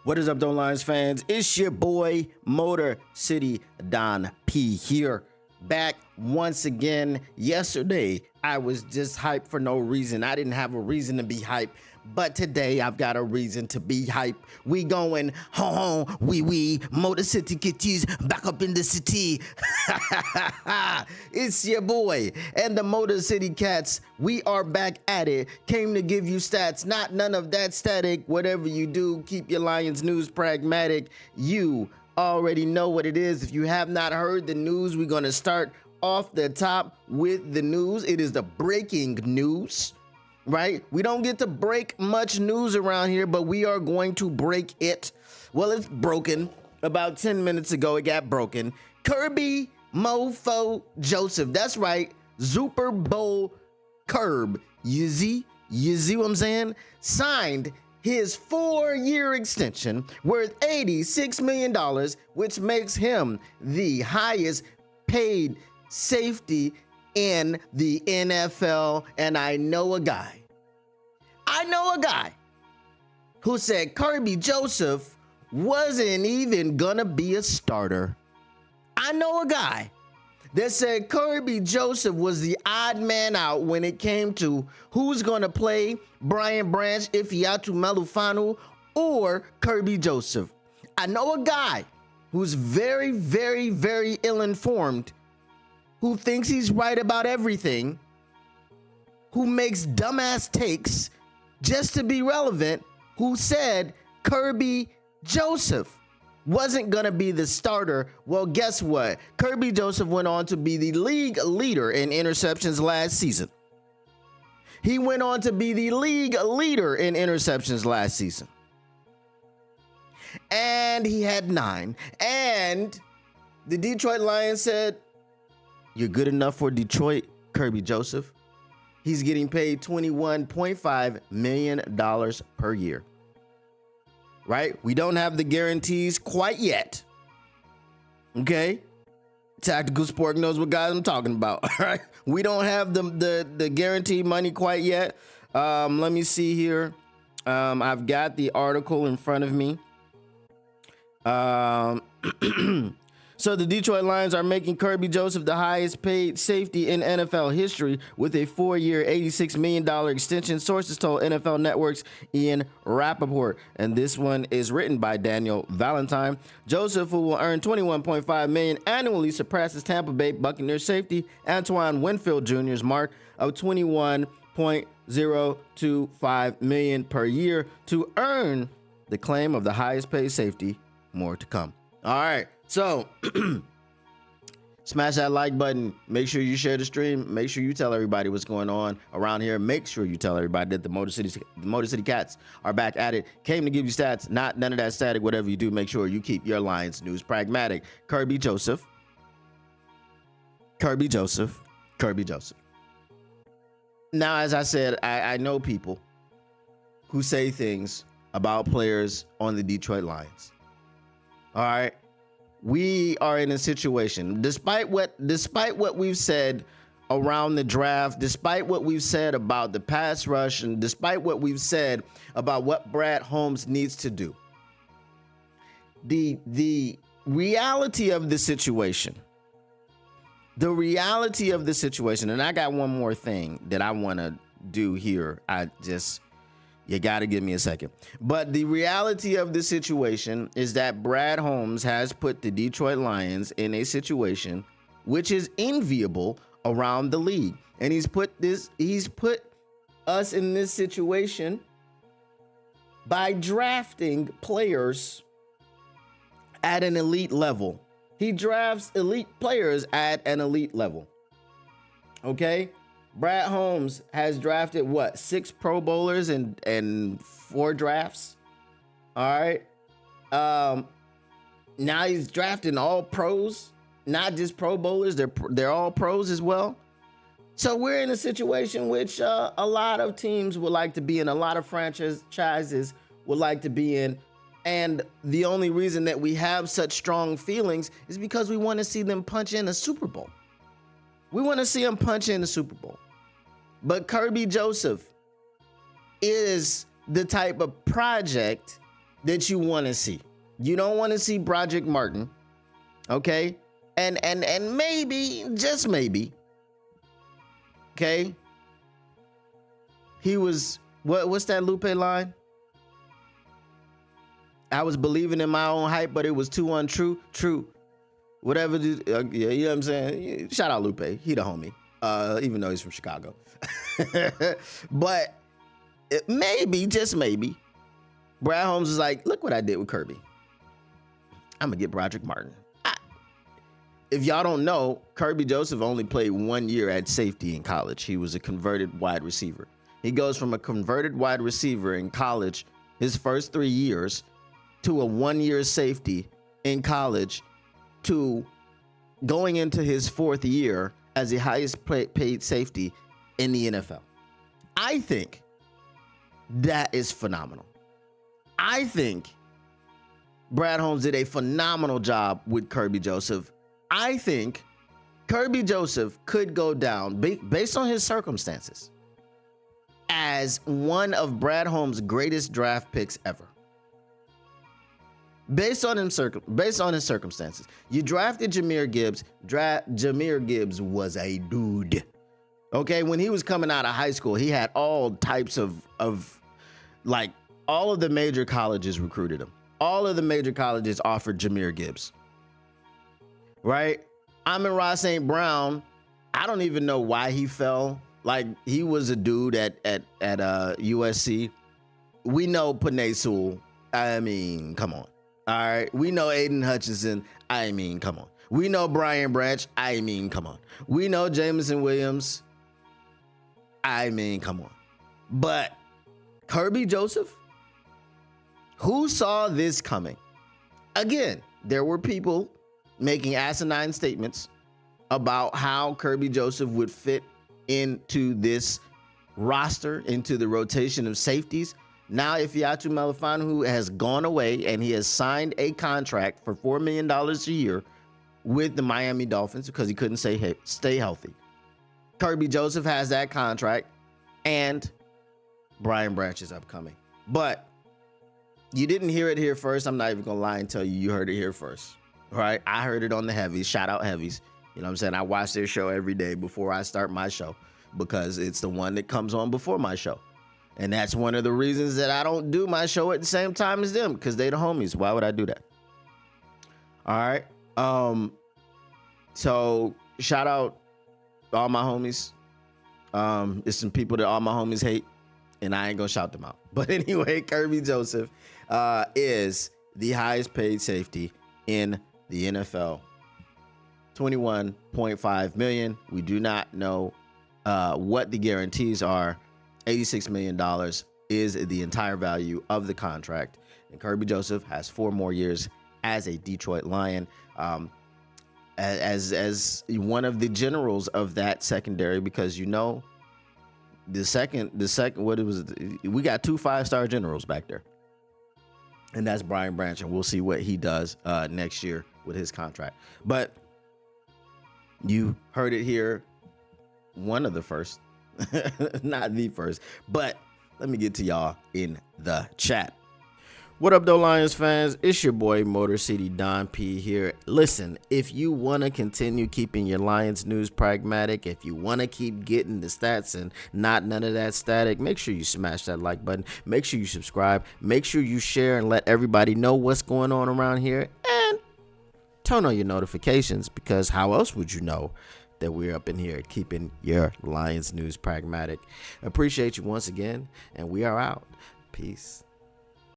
What is up, Don't Lions fans? It's your boy, Motor City Don P here. Back once again. Yesterday, I was just hyped for no reason. I didn't have a reason to be hyped. But today, I've got a reason to be hyped. We going home, Motor City kitties back up in the city. It's your boy and the Motor City Cats. We are back at it. Came to give you stats, not none of that static. Whatever you do, keep your Lions news pragmatic. You already know what it is. If you have not heard the news, we're going to start off the top with the news. It is the breaking news. Right? We don't get to break much news around here, but we are going to break it. Well, it's broken. About 10 minutes ago, it got broken. Kerby Mofo Joseph. That's right. Super Bowl Kerb. You see what I'm saying? Signed his 4-year extension worth $86 million, which makes him the highest paid safety in the NFL. And I know a guy who said Kerby Joseph wasn't even gonna be a starter. I know a guy that said Kerby Joseph was the odd man out when it came to who's gonna play Brian Branch, Ifiatu Melufanu, or Kerby Joseph. I know a guy who's very, very, very ill-informed, who thinks he's right about everything, who makes dumbass takes just to be relevant, who said Kerby Joseph wasn't going to be the starter. Well, guess what? Kerby Joseph went on to be the league leader in interceptions last season. He went on to be the league leader in interceptions last season. And he had 9. And the Detroit Lions said, "You're good enough for Detroit, Kerby Joseph." He's getting paid $21.5 million per year. Right? We don't have the guarantees quite yet. Okay? Tactical Sport knows what guys I'm talking about. All right? We don't have the guaranteed money quite yet. Let me see here. I've got the article in front of me. So the Detroit Lions are making Kerby Joseph the highest paid safety in NFL history with a 4-year, $86 million extension, sources told NFL Network's Ian Rappaport. And this one is written by Daniel Valentine. Joseph, who will earn $21.5 million annually, surpasses Tampa Bay Buccaneers safety Antoine Winfield Jr.'s mark of $21.025 million per year to earn the claim of the highest paid safety. More to come. All right. So, smash that like button. Make sure you share the stream. Make sure you tell everybody what's going on around here. Make sure you tell everybody that the Motor City Cats are back at it. Came to give you stats, not none of that static. Whatever you do, make sure you keep your Lions news pragmatic. Kerby Joseph. Now, as I said, I know people who say things about players on the Detroit Lions. All right. We are in a situation, despite what we've said around the draft, despite what we've said about the pass rush, and despite what we've said about what Brad Holmes needs to do, the reality of the situation, and I got one more thing that I want to do here. You got to give me a second. But the reality of the situation is that Brad Holmes has put the Detroit Lions in a situation which is enviable around the league. And he's put us in this situation by drafting players at an elite level. He drafts elite players at an elite level. Okay? Brad Holmes has drafted 6 Pro Bowlers and 4 drafts. All right. Now he's drafting all pros, not just Pro Bowlers. They're all pros as well. So we're in a situation which a lot of teams would like to be in, a lot of franchises would like to be in. And the only reason that we have such strong feelings is because we want to see them punch in a Super Bowl. We want to see him punch in the Super Bowl. But Kerby Joseph is the type of project that you want to see. You don't want to see Broderick Martin, okay? And maybe, just maybe, okay? He was, what's that Lupe line? I was believing in my own hype, but it was too untrue. True. Whatever. Yeah, you know what I'm saying? Shout out Lupe. He the homie. Even though he's from Chicago. But maybe, just maybe, Brad Holmes is like, look what I did with Kerby. I'm going to get Broderick Martin. If y'all don't know, Kerby Joseph only played 1 year at safety in college. He was a converted wide receiver. He goes from a converted wide receiver in college, his first 3 years, to a 1 year safety in college, to going into his 4th year as the highest paid safety in the NFL. I think that is phenomenal. I think Brad Holmes did a phenomenal job with Kerby Joseph. I think Kerby Joseph could go down, based on his circumstances, as one of Brad Holmes' greatest draft picks ever. Based on his circumstances. You drafted Jahmyr Gibbs. Jahmyr Gibbs was a dude. Okay, when he was coming out of high school, he had all types of like, all of the major colleges recruited him. All of the major colleges offered Jahmyr Gibbs. Right? Amon-Ra St. Brown, I don't even know why he fell. Like, he was a dude at USC. We know Penei Sewell. I mean, come on. All right. We know Aidan Hutchinson. I mean, come on. We know Brian Branch. I mean, come on. We know Jameson Williams. I mean, come on. But Kerby Joseph, who saw this coming? Again, there were people making asinine statements about how Kerby Joseph would fit into this roster, into the rotation of safeties. Now, Ifeatu Melifonwu has gone away and he has signed a contract for $4 million a year with the Miami Dolphins because he couldn't stay healthy. Kerby Joseph has that contract, and Brian Branch is upcoming. But you didn't hear it here first. I'm not even going to lie and tell you you heard it here first. All right? I heard it on the Heavies. Shout out Heavies. You know what I'm saying? I watch their show every day before I start my show because it's the one that comes on before my show. And that's one of the reasons that I don't do my show at the same time as them, because they the homies. Why would I do that? All right. So shout out all my homies. It's some people that all my homies hate, and I ain't gonna shout them out. But anyway, Kerby Joseph is the highest paid safety in the NFL. $21.5 million. We do not know what the guarantees are. $86 million is the entire value of the contract. And Kerby Joseph has 4 more years as a Detroit Lion, as one of the generals of that secondary, because you know the second what it was, we got 2 5-star generals back there, and that's Brian Branch, and we'll see what he does next year with his contract. But you heard it here, one of the first. Not the first, but let me get to y'all in the chat. What up, though, Lions fans? It's your boy Motor City Don P here. Listen, if you want to continue keeping your Lions news pragmatic, if you want to keep getting the stats and not none of that static, make sure you smash that like button. Make sure you subscribe. Make sure you share and let everybody know what's going on around here, and turn on your notifications, because how else would you know that we're up in here keeping your Lions news pragmatic? Appreciate you once again, and we are out. Peace.